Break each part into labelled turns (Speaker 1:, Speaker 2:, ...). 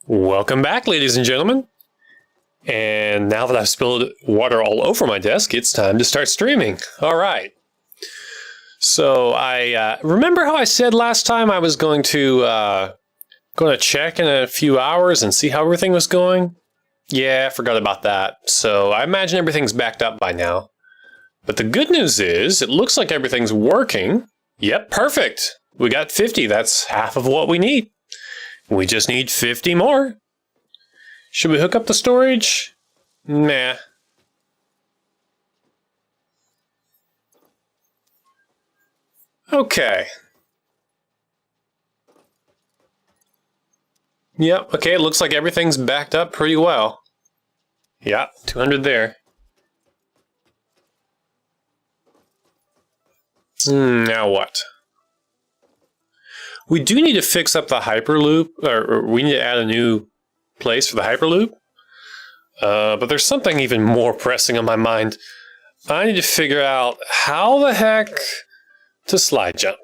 Speaker 1: Welcome back, ladies and gentlemen. And now that I've spilled water all over my desk, it's time to start streaming. All right. So I remember how I said last time I was going to check in a few hours and see how everything was going. Yeah, I forgot about that. So I imagine everything's backed up by now. But the good news is, it looks like everything's working. Yep, perfect. We got 50. That's half of what we need. We just need 50 more. Should we hook up the storage? Nah. Okay. Yep, okay, it looks like everything's backed up pretty well. Yeah, 200 there. Now what? We do need to fix up the Hyperloop, or we need to add a new place for the Hyperloop. But there's something even more pressing on my mind. I need to figure out how the heck to slide jump.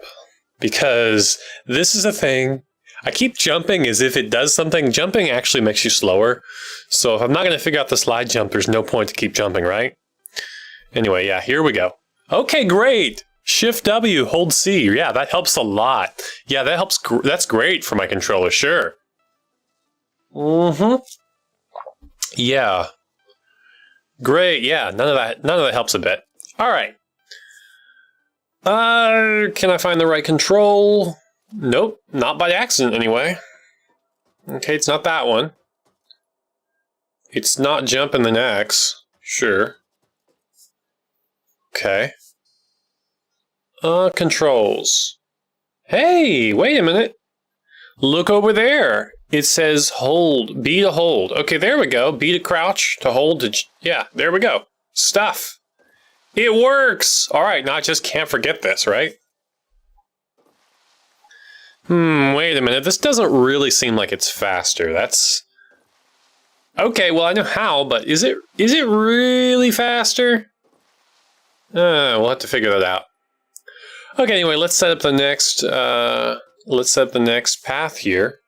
Speaker 1: Because this is a thing. I keep jumping as if it does something. Jumping actually makes you slower. So if I'm not going to figure out the slide jump, there's no point to keep jumping, right? Anyway, yeah, here we go. Okay, great. Shift W, hold C. Yeah, that helps a lot. Yeah, that helps. That's great for my controller, sure. Yeah. Great. Yeah, none of that helps a bit. All right. Can I find the right control? Nope, not by accident anyway. Okay, it's not that one. It's not jumping the X. Sure. Okay. Controls. Hey, wait a minute. Look over there. It says hold, B to hold. Okay, there we go. B to crouch, to hold, to... Yeah, there we go. Stuff. It works! All right, now I just can't forget this, right? Wait a minute. This doesn't really seem like it's faster. That's... Okay, well, I know how, but is it really faster? We'll have to figure that out. Okay, anyway, let's set up the next path here.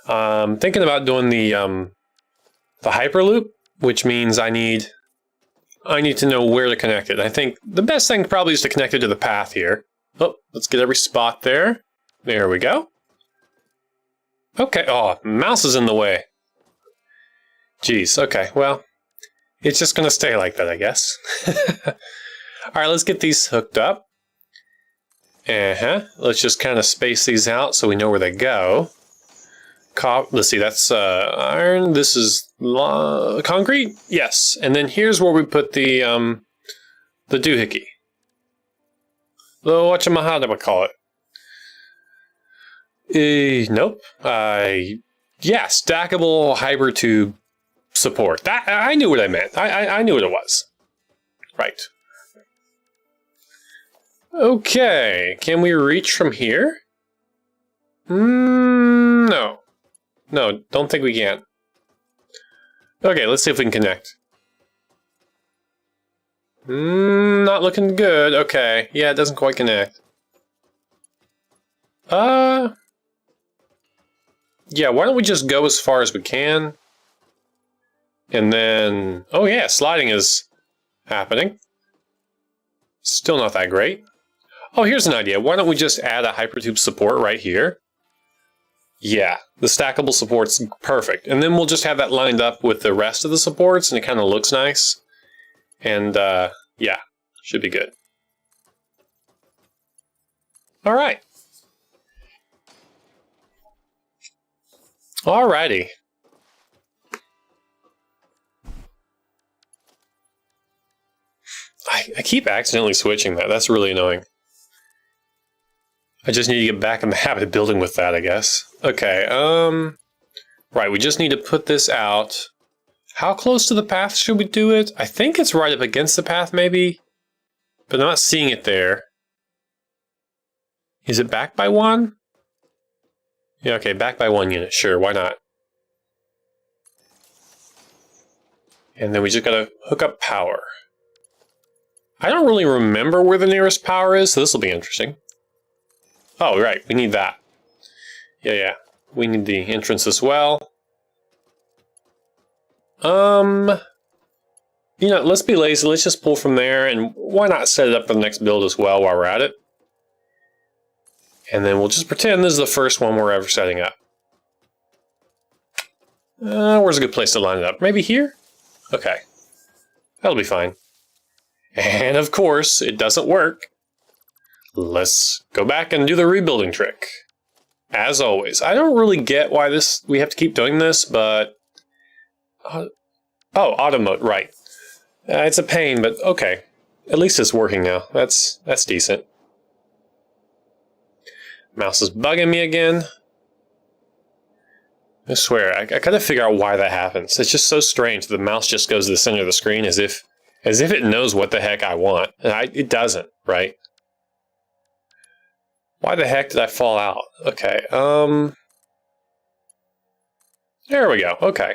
Speaker 1: Thinking about doing the Hyperloop, which means I need to know where to connect it. I think the best thing probably is to connect it to the path here. Oh, let's get every spot there. There we go. Okay, oh, mouse is in the way. Jeez, okay, well, it's just gonna stay like that, I guess. All right, let's get these hooked up. Let's just kind of space these out so we know where they go. Let's see, that's iron. This is concrete. Yes, and then here's where we put the doohickey. The whatchamahada we call it. Nope. Yeah, stackable hypertube support. That I knew what I meant. I knew what it was. Right. Okay, can we reach from here? No. No, don't think we can. Okay, let's see if we can connect. Not looking good. Okay, yeah, it doesn't quite connect. Yeah, why don't we just go as far as we can? And then, oh yeah, sliding is happening. Still not that great. Oh, here's an idea. Why don't we just add a hypertube support right here? Yeah, the stackable support's perfect. And then we'll just have that lined up with the rest of the supports, and it kind of looks nice. And, yeah, should be good. All right. Alrighty. I keep accidentally switching that. That's really annoying. I just need to get back in the habit of building with that, I guess. Okay, right, we just need to put this out. How close to the path should we do it? I think it's right up against the path, maybe. But I'm not seeing it there. Is it back by one? Yeah, okay, back by 1 unit. Sure, why not? And then we just gotta hook up power. I don't really remember where the nearest power is, so this will be interesting. Oh, right, we need that. Yeah. We need the entrance as well. You know, let's be lazy. Let's just pull from there, and why not set it up for the next build as well while we're at it? And then we'll just pretend this is the first one we're ever setting up. Where's a good place to line it up? Maybe here? Okay. That'll be fine. And of course, it doesn't work. Let's go back and do the rebuilding trick. As always. I don't really get why we have to keep doing this, but... oh, auto mode, right. It's a pain, but okay. At least it's working now. That's decent. Mouse is bugging me again. I swear, I gotta figure out why that happens. It's just so strange. The mouse just goes to the center of the screen as if it knows what the heck I want. And it doesn't, right? Why the heck did I fall out? Okay, there we go, okay.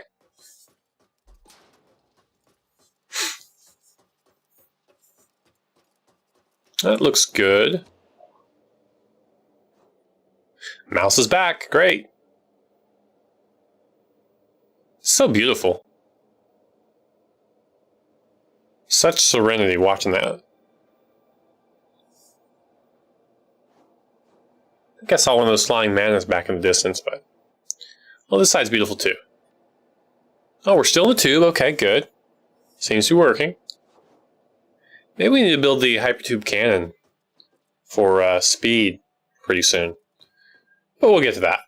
Speaker 1: That looks good. Mouse is back, great. So beautiful. Such serenity watching that. I guess I saw one of those flying manas back in the distance, but... well, this side's beautiful too. Oh, we're still in the tube, okay, good. Seems to be working. Maybe we need to build the hypertube cannon for speed pretty soon. But we'll get to that.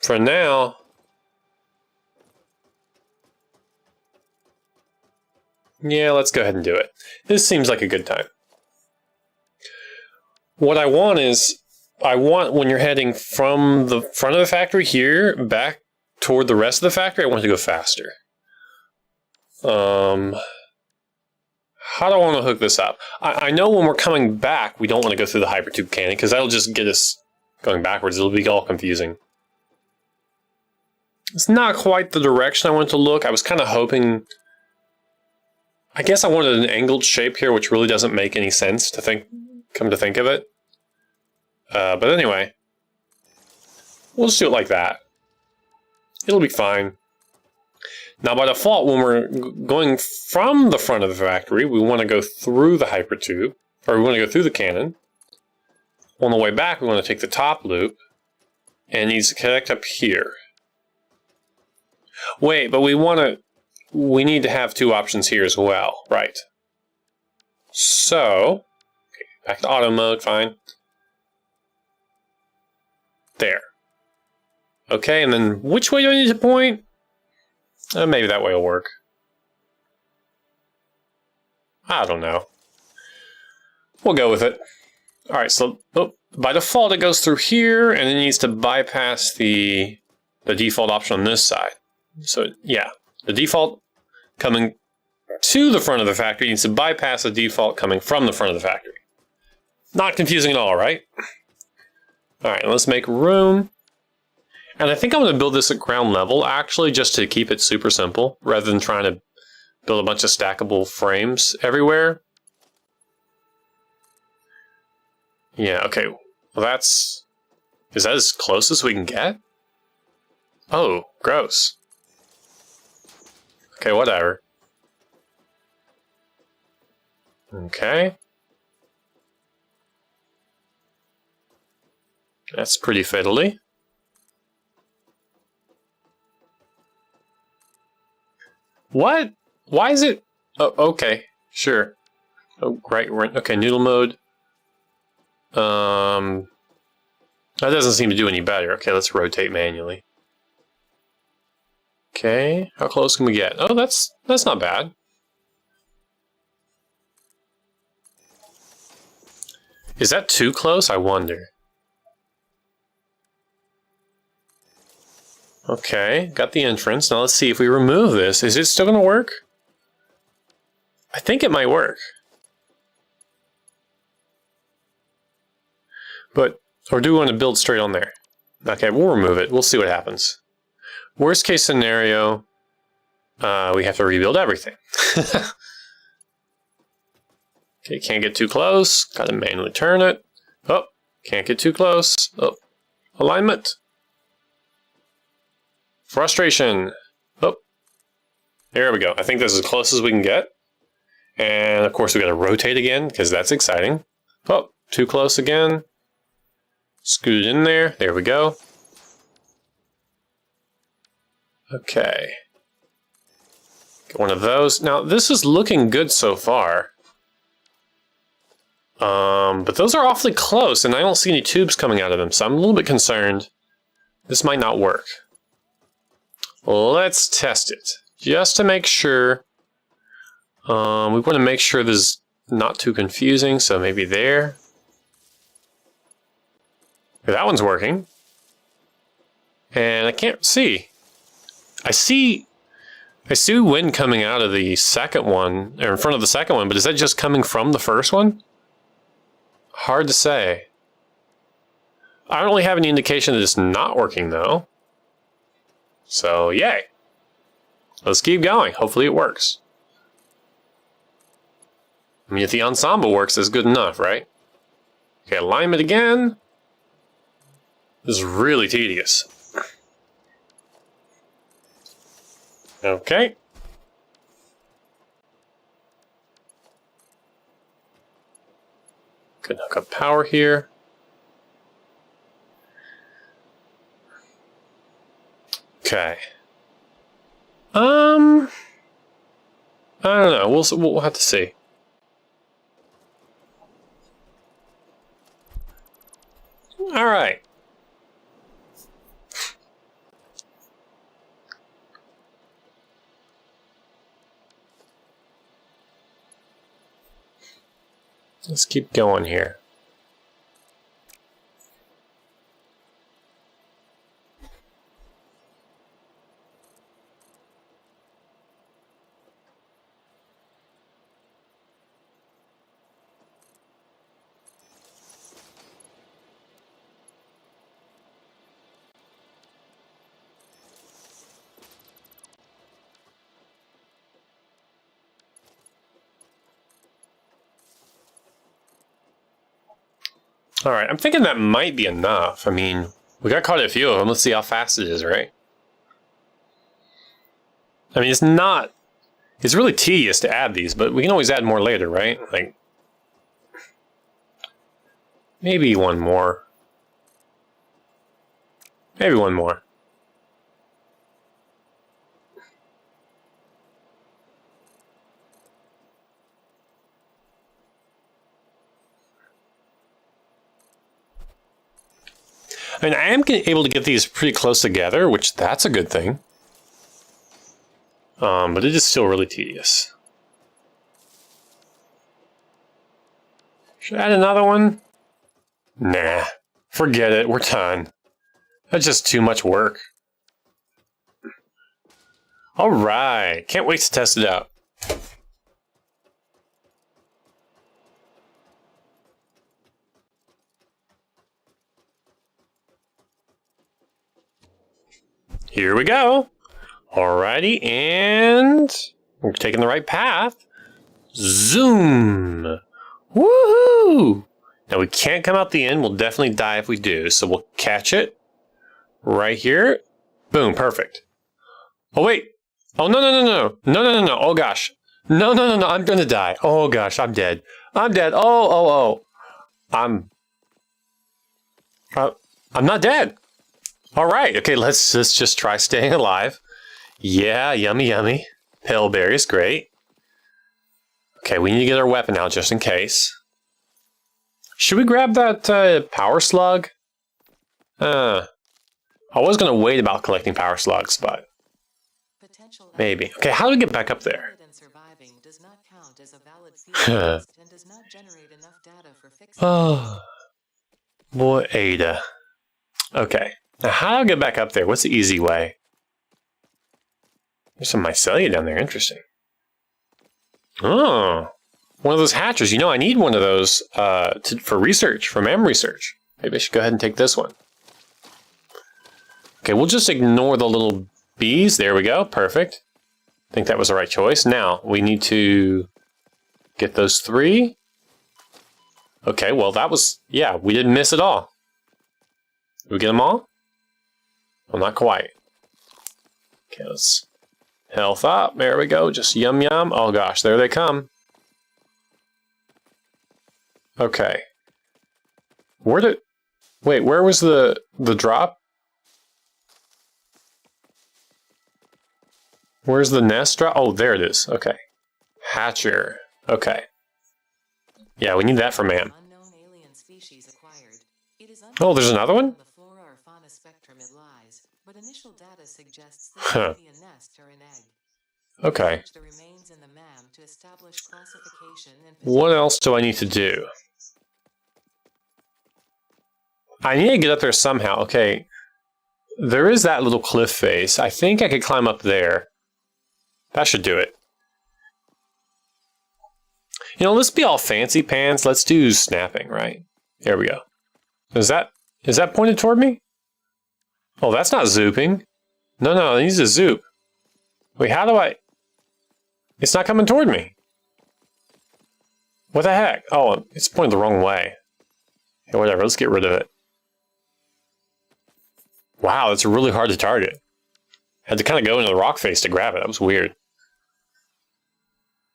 Speaker 1: For now... yeah, let's go ahead and do it. This seems like a good time. What I want is, when you're heading from the front of the factory here back toward the rest of the factory, I want it to go faster. How do I want to hook this up? I know when we're coming back, we don't want to go through the hypertube cannon, because that'll just get us going backwards. It'll be all confusing. It's not quite the direction I want to look. I was kind of hoping... I guess I wanted an angled shape here, which really doesn't make any sense to come to think of it. But anyway, we'll just do it like that. It'll be fine. Now, by default, when we're going from the front of the factory, we want to go through the hypertube, or we want to go through the cannon. On the way back, we want to take the top loop, and it needs to connect up here. Wait, but we need to have two options here as well, right? So, okay, back to auto mode, fine. There. Okay, and then which way do I need to point? Maybe that way will work. I don't know. We'll go with it. Alright, so by default it goes through here, and it needs to bypass the default option on this side. So, yeah, the default coming to the front of the factory needs to bypass the default coming from the front of the factory. Not confusing at all, right? Alright, let's make room. And I think I'm going to build this at ground level, actually, just to keep it super simple, rather than trying to build a bunch of stackable frames everywhere. Yeah, okay. Well, is that as close as we can get? Oh, gross. Okay, whatever. Okay. That's pretty fiddly. What? Why is it? Oh, okay, sure. Oh, right. Okay, noodle mode. That doesn't seem to do any better. Okay, let's rotate manually. Okay, how close can we get? Oh, that's not bad. Is that too close? I wonder. Okay, got the entrance. Now let's see if we remove this. Is it still going to work? I think it might work. Or do we want to build straight on there? Okay, we'll remove it. We'll see what happens. Worst case scenario, we have to rebuild everything. Okay, can't get too close. Got to manually turn it. Oh, can't get too close. Oh, alignment. Frustration. Oh, there we go. I think this is as close as we can get. And of course we gotta rotate again, because that's exciting. Oh, too close again. Scoot it in there. There we go. Okay. Get one of those. Now, this is looking good so far. But those are awfully close, and I don't see any tubes coming out of them, so I'm a little bit concerned. This might not work. Let's test it, just to make sure. We want to make sure this is not too confusing, so maybe there. That one's working. And I can't see. I see wind coming out of the second one, or in front of the second one, but is that just coming from the first one? Hard to say. I don't really have any indication that it's not working, though. So, yay. Let's keep going. Hopefully it works. I mean, if the ensemble works, that's good enough, right? Okay, alignment again. This is really tedious. Okay. Could hook up power here. Okay. I don't know. We'll have to see. All right. Let's keep going here. Alright, I'm thinking that might be enough. I mean, we got quite a few of them. Let's see how fast it is, right? I mean, it's really tedious to add these, but we can always add more later, right? Like, maybe one more. Maybe one more. I mean, I am able to get these pretty close together, which that's a good thing. But it is still really tedious. Should I add another one? Nah, forget it, we're done. That's just too much work. Alright, can't wait to test it out. Here we go. Alrighty, and we're taking the right path. Zoom. Woohoo! Now we can't come out the end. We'll definitely die if we do. So we'll catch it right here. Boom, perfect. Oh wait. Oh no. Oh gosh. No. I'm gonna die. Oh gosh, I'm dead. I'm dead. Oh. I'm not dead. All right, okay, let's just try staying alive. Yeah, yummy. Pale berries, great. Okay, we need to get our weapon out just in case. Should we grab that power slug? I was going to wait about collecting power slugs, but maybe. Okay, how do we get back up there? Oh, boy, Ada. Okay. Now, how do I get back up there? What's the easy way? There's some mycelia down there. Interesting. Oh, one of those hatchers. You know, I need one of those for research, for MAM research. Maybe I should go ahead and take this one. Okay, we'll just ignore the little bees. There we go. Perfect. I think that was the right choice. Now, we need to get those 3. Okay, well, that was... Yeah, we didn't miss at all. Did we get them all? Well, not quite. Okay, let's health up. There we go. Just yum yum. Oh gosh, there they come. Okay. Wait, where was the drop? Where's the nest drop? Oh, there it is. Okay. Hatcher. Okay. Yeah, we need that for man. Oh, there's another one? Huh. Okay. What else do I need to do? I need to get up there somehow. Okay. There is that little cliff face. I think I could climb up there. That should do it. You know, let's be all fancy pants. Let's do snapping, right? There we go. Is that pointed toward me? Oh, that's not zooping. No, it needs to zoop. Wait, how do I... It's not coming toward me. What the heck? Oh, it's pointed the wrong way. Okay, whatever, let's get rid of it. Wow, that's really hard to target. Had to kind of go into the rock face to grab it. That was weird.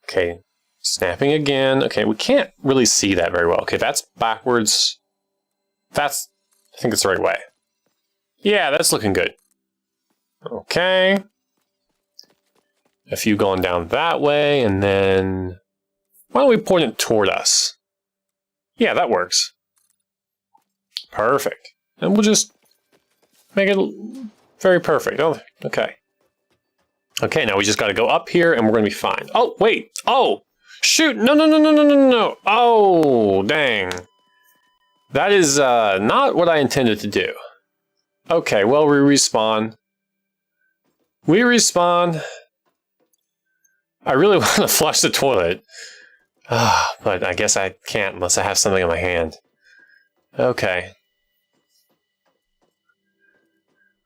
Speaker 1: Okay, snapping again. Okay, we can't really see that very well. Okay, that's backwards. I think it's the right way. Yeah, that's looking good. Okay. A few going down that way, and then... Why don't we point it toward us? Yeah, that works. Perfect. And we'll just make it very perfect. Oh, okay. Okay, now we just got to go up here, and we're going to be fine. Oh, wait. Oh, shoot. No. Oh, dang. That is not what I intended to do. Okay, well, we respawn. We respawn. I really want to flush the toilet. But I guess I can't unless I have something in my hand. Okay.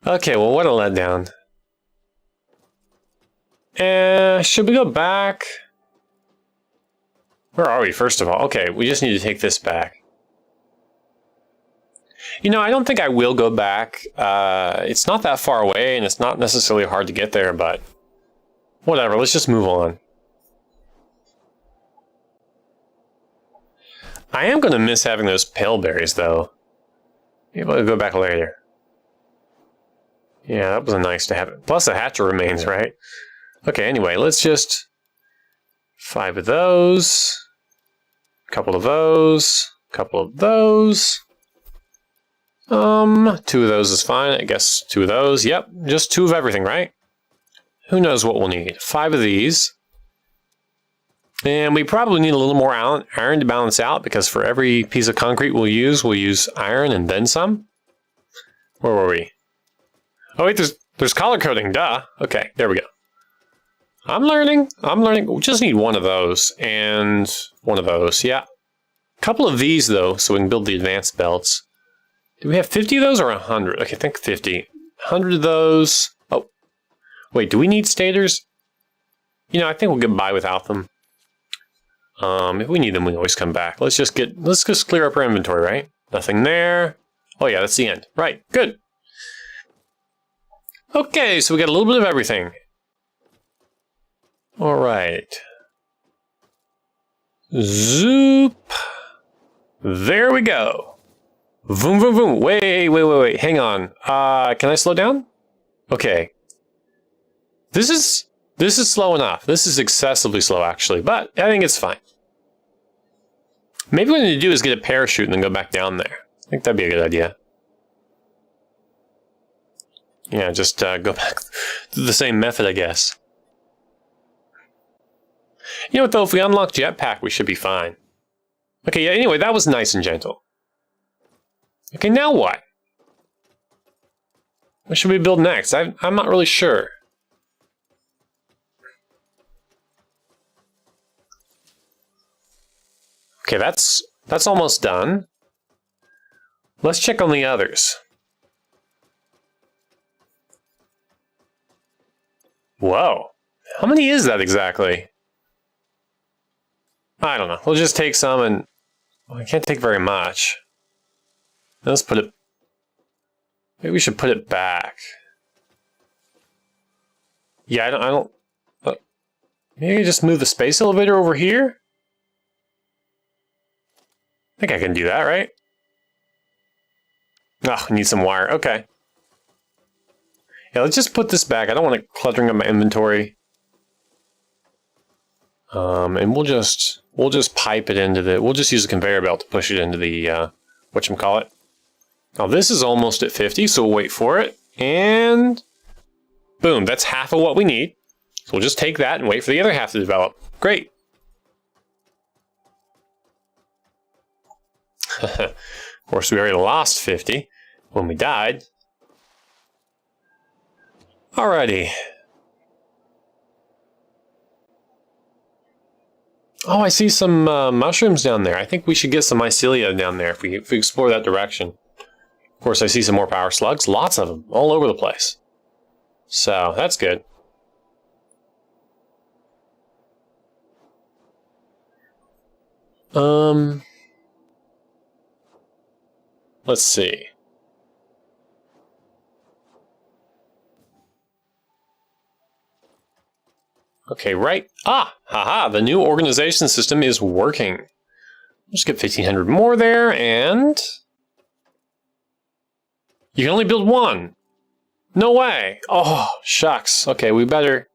Speaker 1: Okay, well, what a letdown. Should we go back? Where are we, first of all? Okay, we just need to take this back. You know, I don't think I will go back. It's not that far away, and it's not necessarily hard to get there, but... Whatever, let's just move on. I am going to miss having those pale berries, though. Maybe I'll go back later. Yeah, that was nice to have it. Plus the hatcher remains, right? Okay, anyway, let's just... 5 of those. Couple of those. Couple of those. 2 of those is fine. I guess 2 of those. Yep, just 2 of everything, right? Who knows what we'll need. 5 of these. And we probably need a little more iron to balance out, because for every piece of concrete we'll use iron and then some. Where were we? Oh wait, there's color coding, duh. Okay, there we go. I'm learning. We just need 1 of those and 1 of those, yeah. A couple of these though, so we can build the advanced belts. Do we have 50 of those or 100? Okay, I think 50. 100 of those. Oh, wait, do we need stators? You know, I think we'll get by without them. If we need them, we can always come back. Let's just clear up our inventory, right? Nothing there. Oh yeah, that's the end. Right, good. Okay, so we got a little bit of everything. All right. Zoop. There we go. Vroom, vroom, vroom. Wait. Hang on. Can I slow down? Okay. This is slow enough. This is excessively slow, actually, but I think it's fine. Maybe what we need to do is get a parachute and then go back down there. I think that'd be a good idea. Yeah, just go back to the same method, I guess. You know what, though? If we unlock jetpack, we should be fine. Okay, yeah, anyway, that was nice and gentle. Okay, now what? What should we build next? I'm not really sure. Okay, that's almost done. Let's check on the others. Whoa. How many is that exactly? I don't know. We'll just take some and... Well, I can't take very much. Let's put it... Maybe we should put it back. Yeah, I don't maybe just move the space elevator over here? I think I can do that, right? Oh, I need some wire. Okay. Yeah, let's just put this back. I don't want it cluttering up my inventory. And we'll just pipe it into the... We'll just use a conveyor belt to push it into the, whatchamacallit. Now this is almost at 50, so we'll wait for it. And... boom, that's half of what we need. So we'll just take that and wait for the other half to develop. Great. Of course, we already lost 50 when we died. Alrighty. Oh, I see some mushrooms down there. I think we should get some mycelia down there if we explore that direction. Of course, I see some more power slugs. Lots of them, all over the place. So, that's good. Let's see. Okay, right. Ah, haha, the new organization system is working. Just get 1,500 more there, and... you can only build one. No way. Oh, shucks. Okay, we better...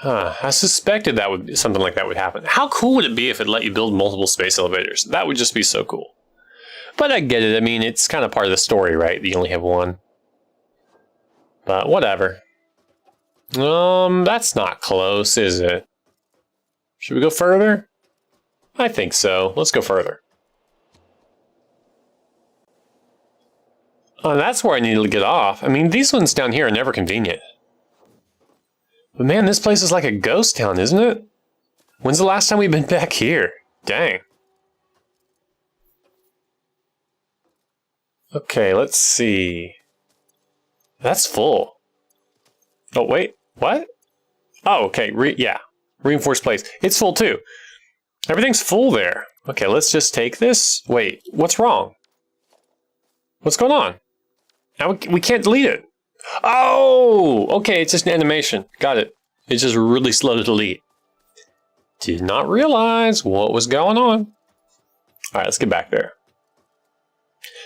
Speaker 1: I suspected that something like that would happen. How cool would it be if it let you build multiple space elevators? That would just be so cool. But I get it. I mean, it's kind of part of the story, right? That you only have one. But whatever. That's not close, is it? Should we go further? I think so. Let's go further. Oh, that's where I needed to get off. I mean, these ones down here are never convenient. But man, this place is like a ghost town, isn't it? When's the last time we've been back here? Dang. Okay, let's see. That's full. Oh, wait. What? Oh, okay. Yeah. Reinforced plates. It's full too. Everything's full there. Okay, let's just take this. Wait, what's wrong? What's going on? Now we can't delete it. Oh! Okay, it's just an animation. Got it. It's just really slow to delete. Did not realize what was going on. Alright, let's get back there.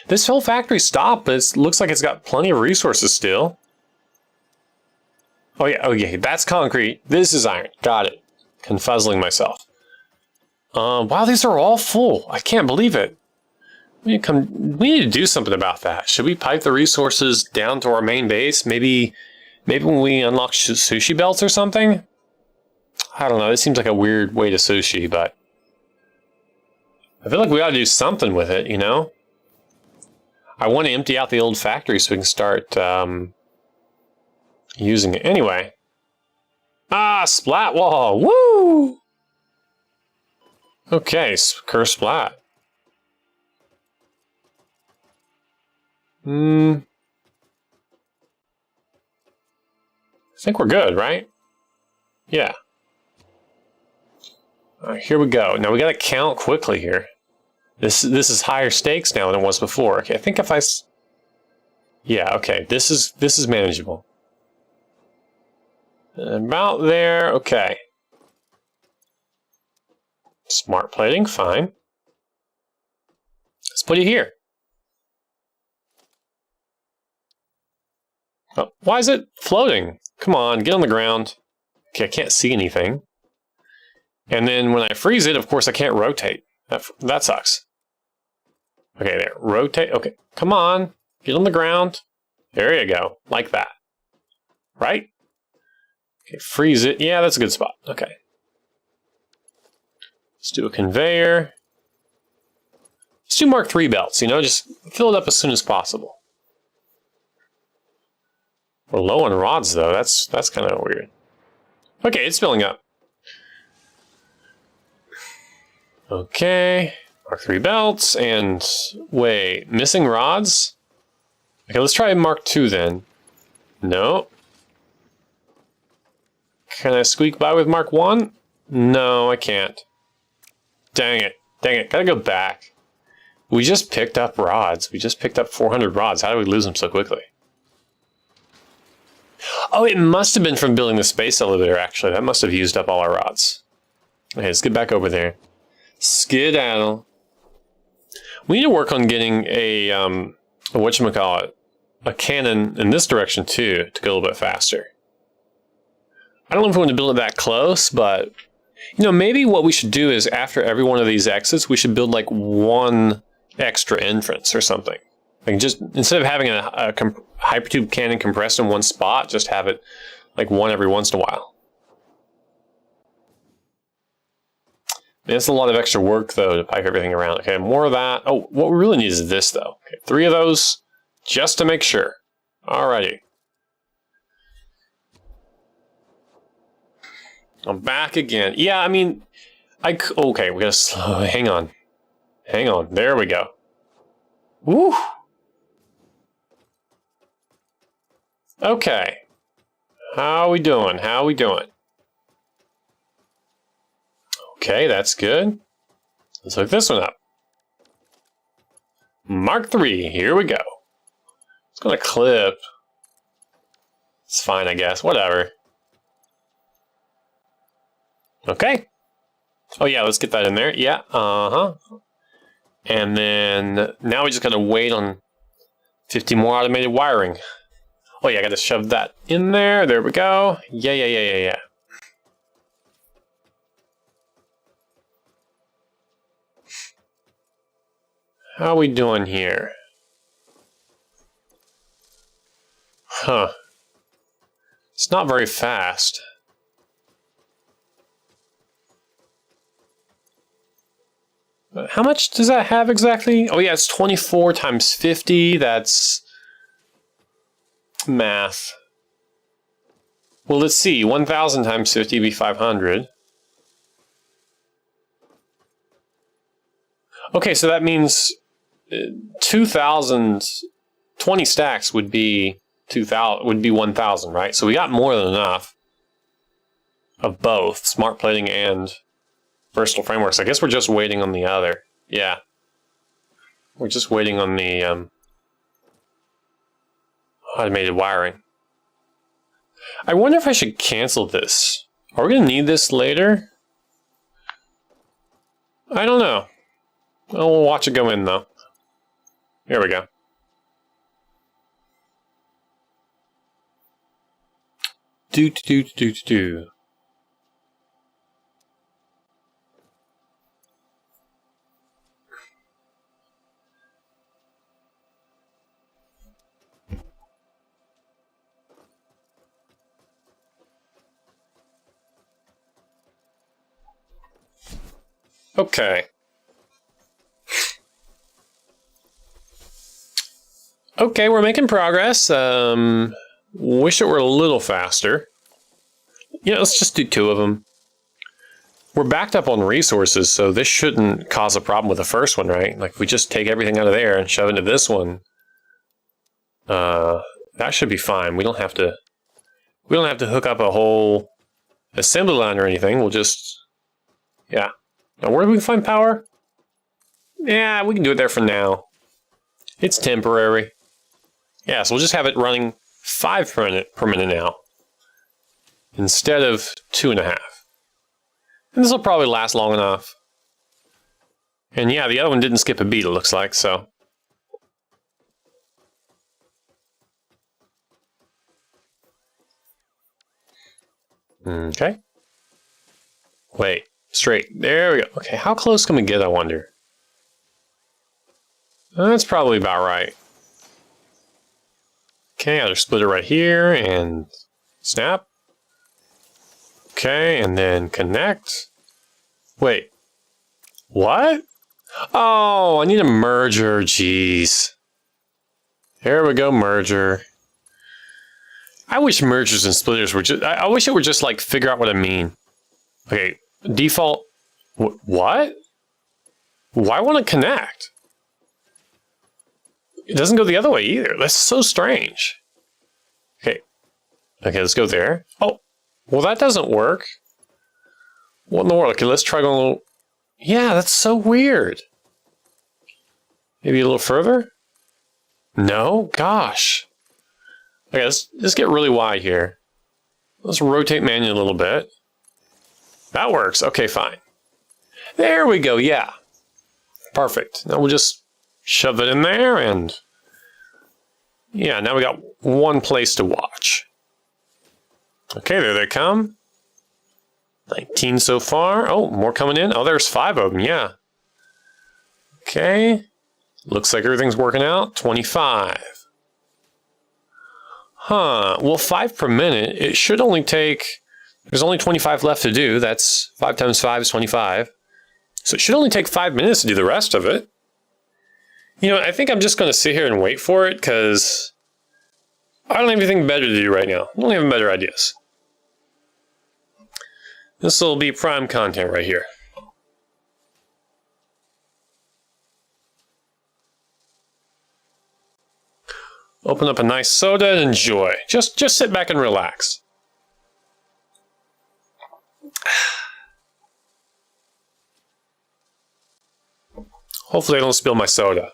Speaker 1: This whole factory stopped, but it looks like it's got plenty of resources still. Oh yeah, that's concrete. This is iron. Got it. Confuzzling myself. Wow, these are all full. I can't believe it. We need to do something about that. Should we pipe the resources down to our main base? Maybe when we unlock sushi belts or something? I don't know. This seems like a weird way to sushi, but I feel like we ought to do something with it, you know? I want to empty out the old factory so we can start using it. Anyway. Ah, splat wall. Woo! Okay, curse splat. I think we're good, right? Yeah. Alright, here we go. Now we gotta count quickly here. This is higher stakes now than it was before. Okay, I think if I... yeah, okay, this is manageable. About there, okay. Smart plating, fine. Let's put it here. Oh, why is it floating? Come on, get on the ground. Okay, I can't see anything. And then when I freeze it, of course, I can't rotate. That sucks. Okay, there. Rotate. Okay, come on. Get on the ground. There you go. Like that. Right? Okay, freeze it. Yeah, that's a good spot. Okay. Let's do a conveyor. Let's do Mark III belts, you know, just fill it up as soon as possible. We're low on rods, though. That's kind of weird. Okay, it's filling up. Okay, Mark III belts, and wait, missing rods? Okay, let's try Mark II then. No. Can I squeak by with Mark I? No, I can't. Dang it. Dang it. Gotta go back. We just picked up rods. We just picked up 400 rods. How did we lose them so quickly? Oh, it must have been from building the space elevator, actually. That must have used up all our rods. Okay, let's get back over there. Skedaddle. We need to work on getting a whatchamacallit, a cannon in this direction, too, to go a little bit faster. I don't know if we want to build it that close, but, you know, maybe what we should do is after every one of these exits, we should build, like, one extra entrance or something. Like, just, instead of having a hypertube cannon compressed in one spot, just have it, like, one every once in a while. It's a lot of extra work, though, to pipe everything around. Okay, more of that. Oh, what we really need is this, though. Okay, 3 of those, just to make sure. Alrighty. I'm back again. Yeah, I mean, okay, we gotta slow. Hang on. Hang on. There we go. Woo! Okay. How we doing? How we doing? Okay, that's good. Let's hook this one up. Mark 3, here we go. It's gonna clip. It's fine, I guess. Whatever. Okay. Oh yeah, let's get that in there. Yeah, And then, now we just gotta wait on 50 more automated wiring. Oh yeah, I gotta shove that in there. There we go. Yeah. How we doing here? Huh. It's not very fast. How much does that have exactly? Oh yeah, it's 24 times 50. That's math. Well, let's see. 1,000 times 50 would be 500. Okay, so that means 2,000, 20 stacks would be 2,000, would be 1,000, right? So we got more than enough of both smart plating and versatile frameworks. I guess we're just waiting on the other. Yeah. We're just waiting on the automated wiring. I wonder if I should cancel this. Are we going to need this later? I don't know. Oh, we'll watch it go in, though. Here we go. Do. Okay. Okay, we're making progress. Wish it were a little faster. You know, let's just do 2 of them. We're backed up on resources, so this shouldn't cause a problem with the first one, right? Like, if we just take everything out of there and shove it into this one, that should be fine. We don't have to hook up a whole assembly line or anything. We'll just, yeah. Now, where do we find power? Yeah, we can do it there for now. It's temporary. Yeah, so we'll just have it running 5 per minute now, instead of 2.5. And this will probably last long enough. And yeah, the other one didn't skip a beat, it looks like, so. Okay. Wait, straight. There we go. Okay, how close can we get, I wonder? That's probably about right. Okay, I'll just split it right here and snap. Okay, and then connect. Wait. What? Oh, I need a merger, jeez. There we go, merger. I wish mergers and splitters were just, I wish it were just like figure out what I mean. Okay, default, what? Why won't it connect? It doesn't go the other way either. That's so strange. Okay, let's go there. Oh, well that doesn't work. What in the world? Okay, let's try going a little, yeah, that's so weird. Maybe a little further? No? Gosh. Okay, let's get really wide here. Let's rotate manually a little bit. That works. Okay, fine. There we go, yeah. Perfect. Now we'll just shove it in there and... yeah, now we got one place to watch. Okay, there they come. 19 so far. Oh, more coming in. Oh, there's 5 of them, yeah. Okay. Looks like everything's working out. 25. Huh. Well, 5 per minute. It should only take... there's only 25 left to do. That's 5 times 5 is 25. So it should only take 5 minutes to do the rest of it. You know, I think I'm just going to sit here and wait for it, because I don't have anything better to do right now. I don't have better ideas. This will be prime content right here. Open up a nice soda and enjoy. Just sit back and relax. Hopefully I don't spill my soda.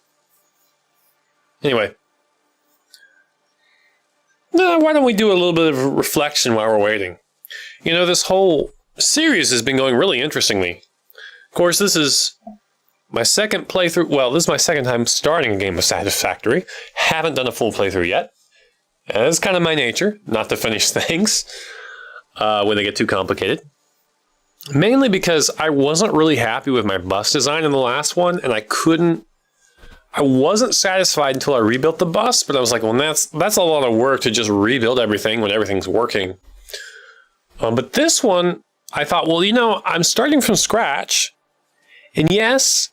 Speaker 1: Anyway. Why don't we do a little bit of reflection while we're waiting? You know, this whole series has been going really interestingly. Of course, this is my second playthrough. Well, this is my second time starting a game of Satisfactory. Haven't done a full playthrough yet. It's kind of my nature, not to finish things when they get too complicated. Mainly because I wasn't really happy with my bus design in the last one, and I wasn't satisfied until I rebuilt the bus, but I was like, well, that's a lot of work to just rebuild everything when everything's working. But this one, I thought, well, you know, I'm starting from scratch, and yes,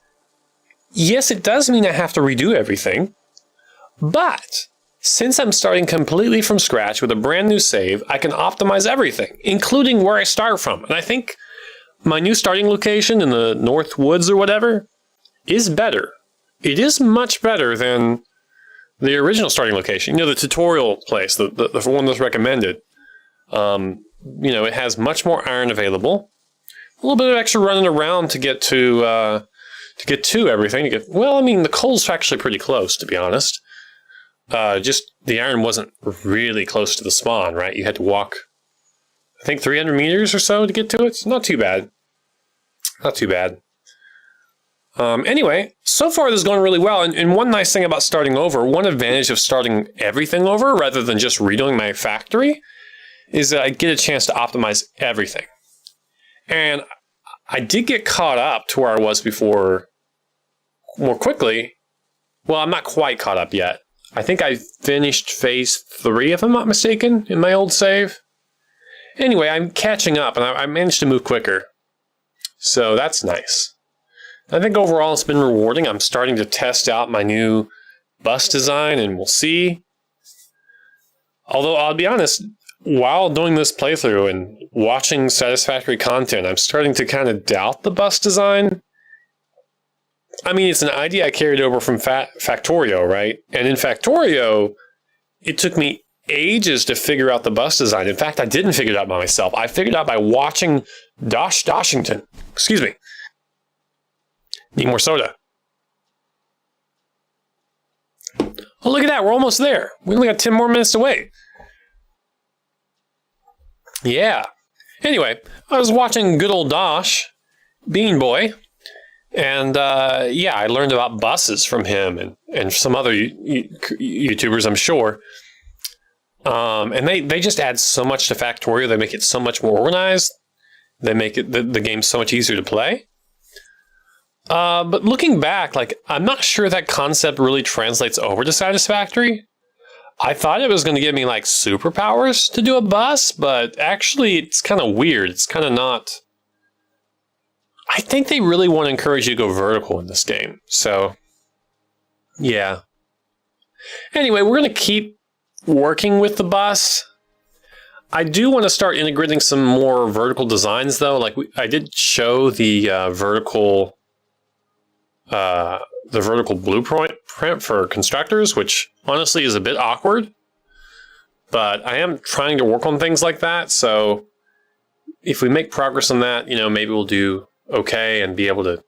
Speaker 1: it does mean I have to redo everything, but since I'm starting completely from scratch with a brand new save, I can optimize everything, including where I start from. And I think my new starting location in the North Woods or whatever is better. It is much better than the original starting location. You know, the tutorial place, the one that's recommended. You know, it has much more iron available. A little bit of extra running around to get to everything. Well, I mean, the coal's actually pretty close, to be honest. Just the iron wasn't really close to the spawn, right? You had to walk, I think, 300 meters or so to get to it. It's not too bad. Not too bad. Anyway, so far this is going really well. And one nice thing about starting over, one advantage of starting everything over rather than just redoing my factory, is that I get a chance to optimize everything. And I did get caught up to where I was before more quickly. Well, I'm not quite caught up yet. I think I finished phase 3, if I'm not mistaken, in my old save. Anyway, I'm catching up, and I managed to move quicker. So that's nice. I think overall it's been rewarding. I'm starting to test out my new bus design, and we'll see. Although, I'll be honest, while doing this playthrough and watching Satisfactory content, I'm starting to kind of doubt the bus design. I mean, it's an idea I carried over from Factorio, right? And in Factorio, it took me ages to figure out the bus design. In fact, I didn't figure it out by myself. I figured it out by watching Doshington. Excuse me. Need more soda. Oh, look at that. We're almost there. We only got 10 more minutes to wait. Yeah. Anyway, I was watching good old Dosh, Bean Boy, and yeah, I learned about buses from him and some other YouTubers, I'm sure. And they just add so much to Factorio. They make it so much more organized. They make it the game so much easier to play. But looking back, like, I'm not sure that concept really translates over to Satisfactory. I thought it was going to give me, like, superpowers to do a bus, but actually it's kind of weird. It's kind of not... I think they really want to encourage you to go vertical in this game. So, yeah. Anyway, we're going to keep working with the bus. I do want to start integrating some more vertical designs, though. Like, I did show the vertical blueprint for constructors, which honestly is a bit awkward. But I am trying to work on things like that. So if we make progress on that, you know, maybe we'll do okay and be able to,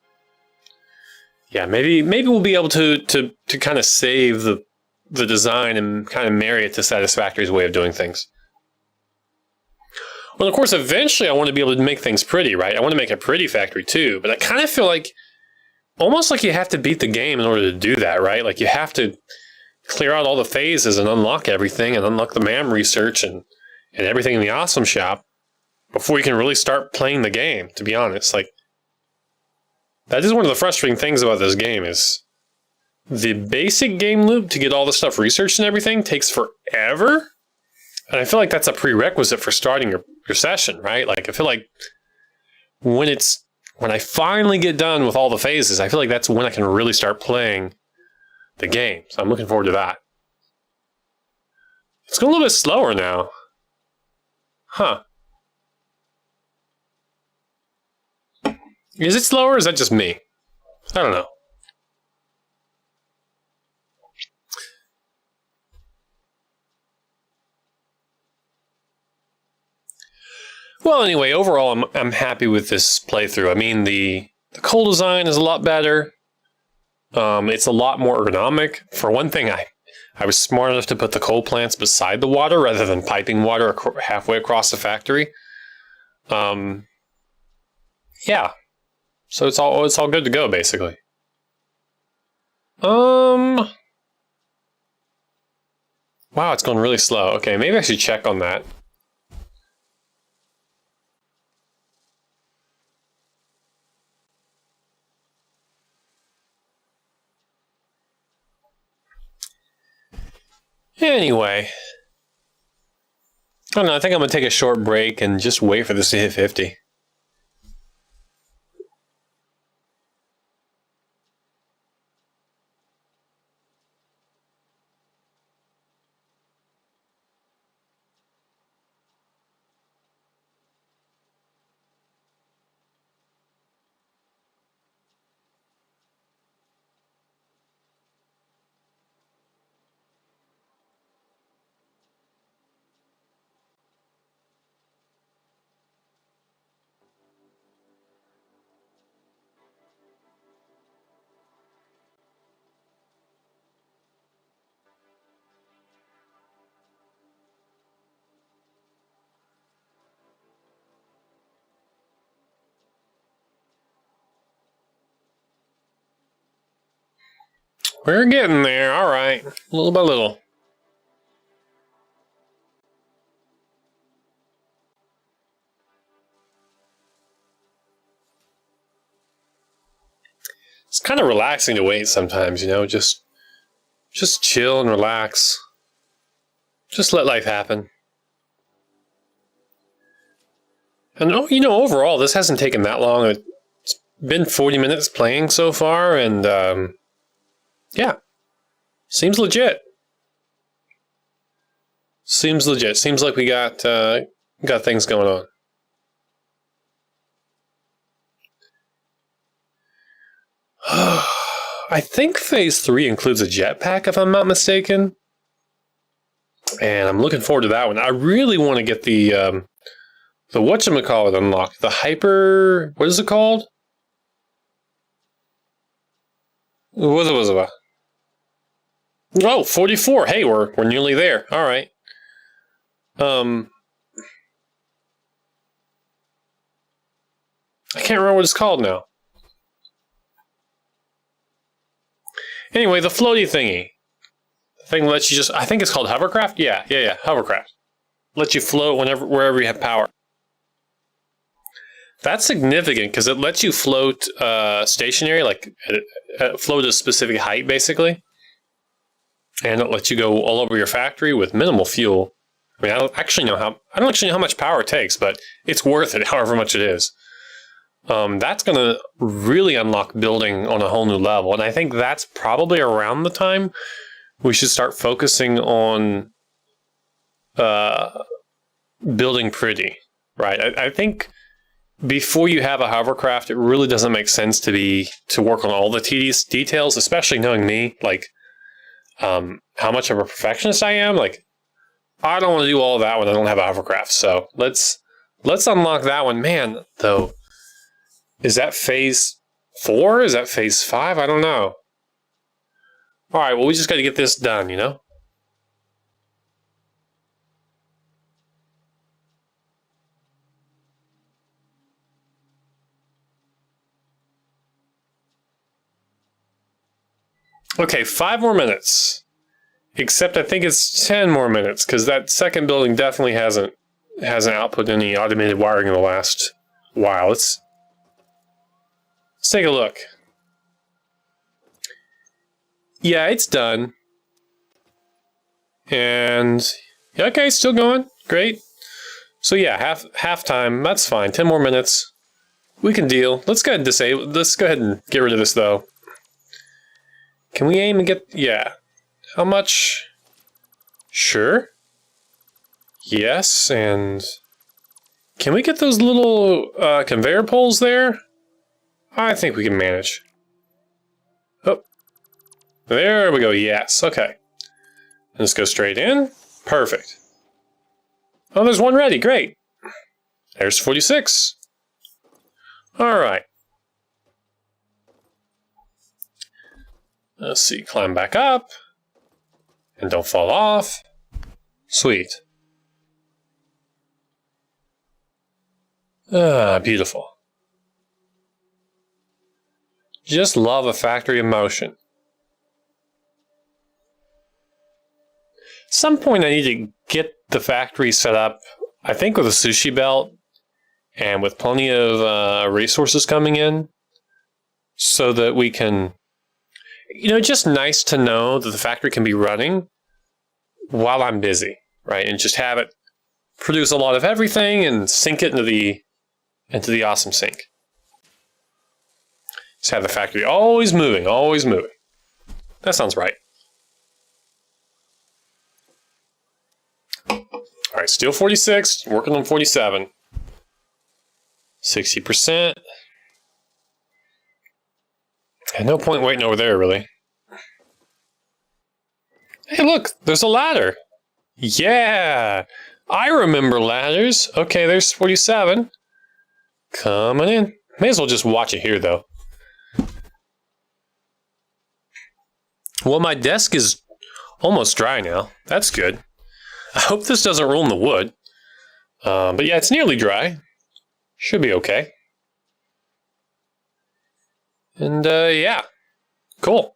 Speaker 1: yeah, maybe we'll be able to kind of save the design and kind of marry it to Satisfactory's way of doing things. Well, of course, eventually I want to be able to make things pretty, right? I want to make a pretty factory too, but I kind of feel like almost like you have to beat the game in order to do that, right? Like you have to clear out all the phases and unlock everything and unlock the MAM research and everything in the Awesome Shop before you can really start playing the game, to be honest. Like, that is one of the frustrating things about this game is the basic game loop to get all the stuff researched and everything takes forever. And I feel like that's a prerequisite for starting your session, right? Like, I feel like when I finally get done with all the phases, I feel like that's when I can really start playing the game. So I'm looking forward to that. It's going a little bit slower now. Huh. Is it slower or is that just me? I don't know. Well, anyway, overall, I'm happy with this playthrough. I mean, the coal design is a lot better. It's a lot more ergonomic. For one thing, I was smart enough to put the coal plants beside the water rather than piping water halfway across the factory. Yeah. So it's all good to go, basically. Wow, it's going really slow. Okay, maybe I should check on that. Anyway, I don't know, I think I'm going to take a short break and just wait for this to hit 50. We're getting there, alright. Little by little. It's kind of relaxing to wait sometimes, you know, just chill and relax. Just let life happen. And, you know, overall, this hasn't taken that long. It's been 40 minutes playing so far, and, yeah. Seems legit. Seems legit. Seems like we got things going on. I think Phase 3 includes a jetpack, if I'm not mistaken. And I'm looking forward to that one. I really want to get the whatchamacallit unlocked. The hyper... What is it called? What was it? Oh, 44. Hey, we're nearly there. All right. I can't remember what it's called now. Anyway, the floaty thingy. The thing that lets you just... I think it's called hovercraft? Yeah. Hovercraft. Lets you float wherever you have power. That's significant because it lets you float stationary, like float at a specific height, basically. And it lets you go all over your factory with minimal fuel. I mean, I don't actually know how much power it takes, but it's worth it, however much it is. That's going to really unlock building on a whole new level. And I think that's probably around the time we should start focusing on building pretty, right? I think before you have a hovercraft, it really doesn't make sense to work on all the tedious details, especially knowing me, like how much of a perfectionist I am. Like, I don't want to do all of that when I don't have a hovercraft. So let's unlock that one. Man, though, is that phase 4? Is that phase 5? I don't know. All right, well, we just got to get this done, you know? Okay, 5 more minutes. Except I think it's 10 more minutes, because that second building definitely hasn't output any automated wiring in the last while. Let's take a look. Yeah, it's done. And okay, still going. Great. So yeah, half time. That's fine. 10 more minutes. We can deal. Let's go ahead and disable. Let's go ahead and get rid of this though. Can we aim and get? Yeah. How much? Sure. Yes, and can we get those little conveyor poles there? I think we can manage. Oh, there we go. Yes. Okay. Let's go straight in. Perfect. Oh, there's one ready. Great. There's 46. All right. Let's see. Climb back up. And don't fall off. Sweet. Ah, beautiful. Just love a factory in motion. At some point I need to get the factory set up, I think with a sushi belt and with plenty of resources coming in so that we can, just nice to know that the factory can be running while I'm busy, right? And just have it produce a lot of everything and sink it into the awesome sink. Just have the factory always moving, always moving. That sounds right. All right, still 46, working on 47. 60%. And no point waiting over there, really. Hey, look, there's a ladder. Yeah, I remember ladders. Okay, there's 47. Coming in. May as well just watch it here, though. Well, my desk is almost dry now. That's good. I hope this doesn't ruin the wood. But yeah, it's nearly dry. Should be okay. And yeah, cool.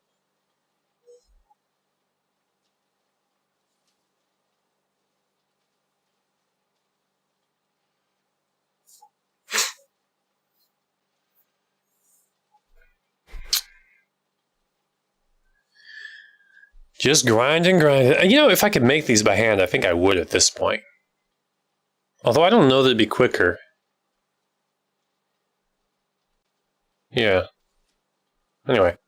Speaker 1: Just grind and grind. If I could make these by hand, I think I would at this point. Although I don't know that it'd be quicker. Yeah. Anyway.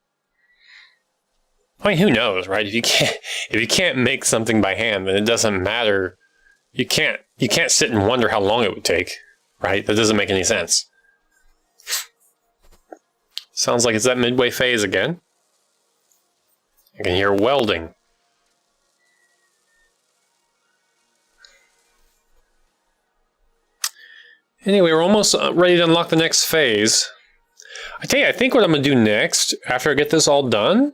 Speaker 1: I mean, who knows, right? If you can't make something by hand, then it doesn't matter. You can't sit and wonder how long it would take, right? That doesn't make any sense. Sounds like it's that midway phase again. I can hear welding. Anyway, we're almost ready to unlock the next phase. I tell you, I think what I'm going to do next, after I get this all done,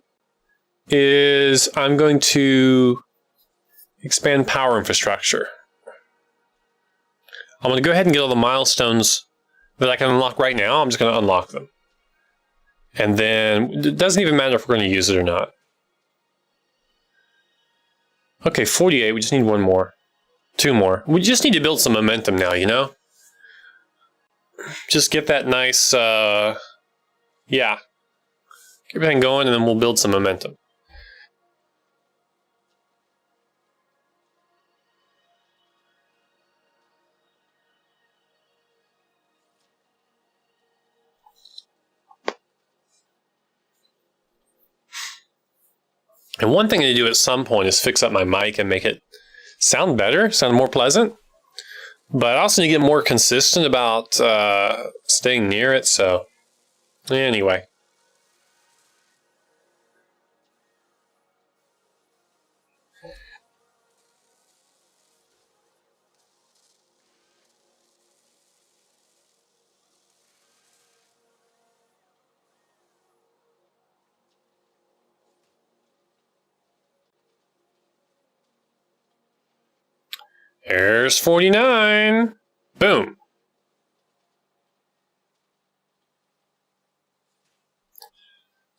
Speaker 1: is I'm going to expand power infrastructure. I'm going to go ahead and get all the milestones that I can unlock right now. I'm just going to unlock them. And then it doesn't even matter if we're going to use it or not. Okay, 48. We just need one more. 2 more. We just need to build some momentum now, Just get that nice, yeah. Get everything going and then we'll build some momentum. And one thing to do at some point is fix up my mic and make it sound better, sound more pleasant. But I also need to get more consistent about staying near it, so anyway. There's 49. Boom.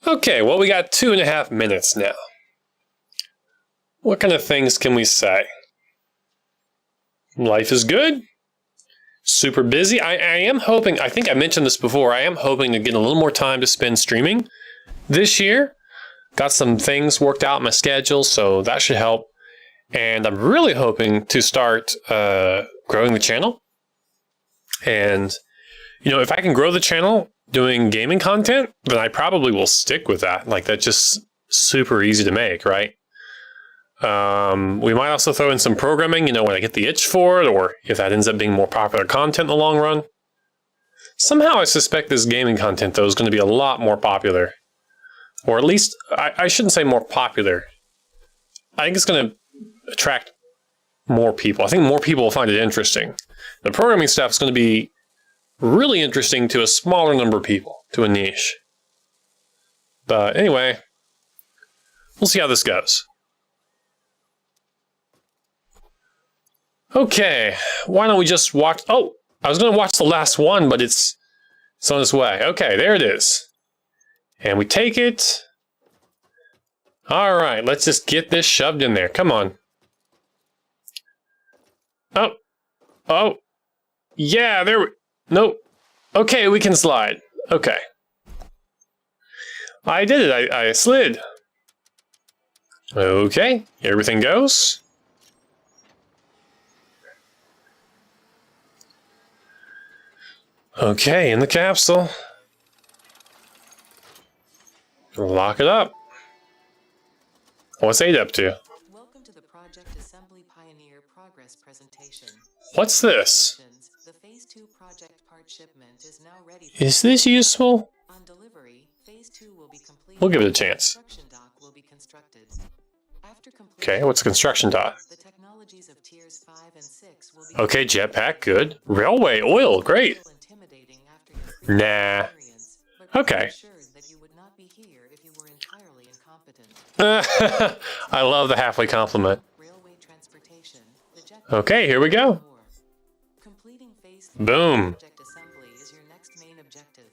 Speaker 1: Okay, well, we got 2.5 minutes now. What kind of things can we say? Life is good. Super busy. I am hoping, I think I mentioned this before, I am hoping to get a little more time to spend streaming this year. Got some things worked out in my schedule, so that should help. And I'm really hoping to start growing the channel. And, you know, if I can grow the channel doing gaming content, then I probably will stick with that. Like, that's just super easy to make, right? We might also throw in some programming, you know, when I get the itch for it, or if that ends up being more popular content in the long run. Somehow I suspect this gaming content, though, is going to be a lot more popular. Or at least, I shouldn't say more popular. I think it's going to attract more people. I think more people will find it interesting. The programming stuff is going to be really interesting to a smaller number of people, to a niche. But anyway, we'll see how this goes. Okay, why don't we just watch... Oh, I was going to watch the last one, but it's on its way. Okay, there it is. And we take it. All right, let's just get this shoved in there. Come on. Oh. Oh. Yeah, there we... Nope. Okay, we can slide. Okay. I did it. I slid. Okay, everything goes. Okay, in the capsule. Lock it up. What's 8 up to?
Speaker 2: Welcome to the Project Assembly Pioneer Progress Presentation.
Speaker 1: What's this?
Speaker 2: The Phase 2 project part shipment is now ready.
Speaker 1: Is this useful?
Speaker 2: On delivery, Phase 2 will be completed.
Speaker 1: We'll give it a chance.
Speaker 2: Construction dock will be constructed. After
Speaker 1: Okay, what's a construction dock?
Speaker 2: The technologies of tiers 5 and 6 will be
Speaker 1: Okay, jetpack, good. Railway oil, great.
Speaker 2: intimidating after your
Speaker 1: Nah.
Speaker 2: experience, but
Speaker 1: Okay.
Speaker 2: assured that you would not be here if you were entirely incompetent.
Speaker 1: I love the halfway compliment.
Speaker 2: Railway transportation. The jet
Speaker 1: Okay, here we go.
Speaker 2: Completing phase
Speaker 1: Boom.
Speaker 2: project assembly is your next main objective.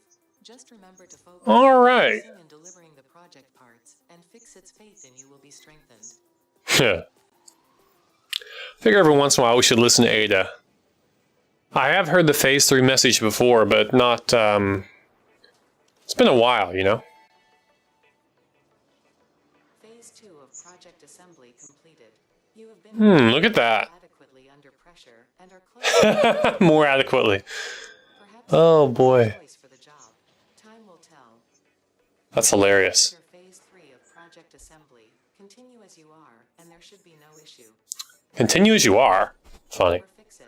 Speaker 2: Just remember to focus
Speaker 1: All right.
Speaker 2: on delivering the project parts, and fix its faith in you will be strengthened.
Speaker 1: Figure every once in a while we should listen to Ada. I have heard the Phase 3 message before, but not, it's been a while, you know?
Speaker 2: Phase 2 of project assembly completed. You have been
Speaker 1: Look at that.
Speaker 2: adequately under pressure and are close
Speaker 1: More adequately.
Speaker 2: perhaps
Speaker 1: Oh boy.
Speaker 2: choice for the job. Time will tell.
Speaker 1: That's hilarious.
Speaker 2: Enter phase 3 of project assembly. Continue as you are, and there should be no issue.
Speaker 1: Continue as you are. Funny.
Speaker 2: Or fix it.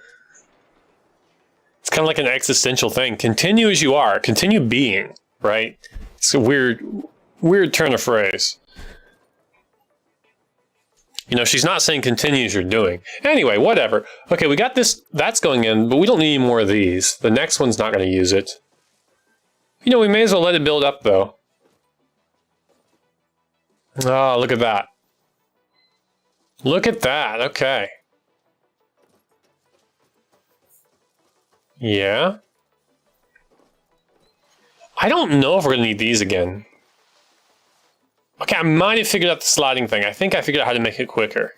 Speaker 1: It's kind of like an existential thing. Continue as you are. Continue being, right? It's a weird turn of phrase. You know, she's not saying continue as you're doing. Anyway, whatever. Okay, we got this. That's going in, but we don't need any more of these. The next one's not going to use it. You know, we may as well let it build up, though. Oh, look at that. Look at that. Okay. Yeah. I don't know if we're going to need these again. Okay, I might have figured out the sliding thing. I think I figured out how to make it quicker.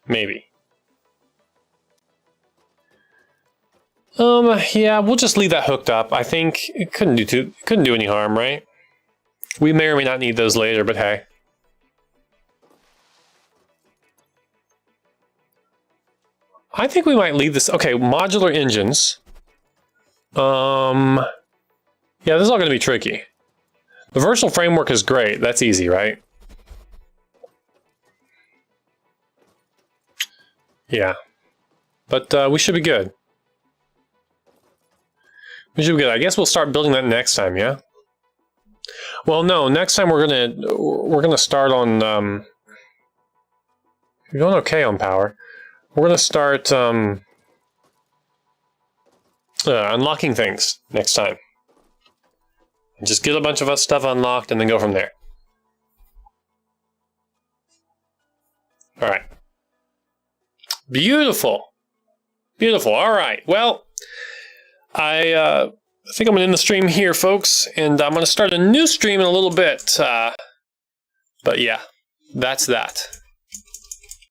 Speaker 1: Maybe. Yeah, we'll just leave that hooked up. I think it couldn't do any harm, right? We may or may not need those later, but hey. I think we might leave this. Okay, modular engines. Yeah, this is all going to be tricky. The versatile framework is great. That's easy, right? Yeah. But we should be good. We should be good. I guess we'll start building that next time, yeah? Well, no, next time we're gonna start on you're doing okay on power. We're gonna start unlocking things next time. Just get a bunch of stuff unlocked and then go from there. All right. Beautiful. Beautiful. All right. Well, I I think I'm going to end the stream here, folks, and I'm going to start a new stream in a little bit. But yeah, that's that.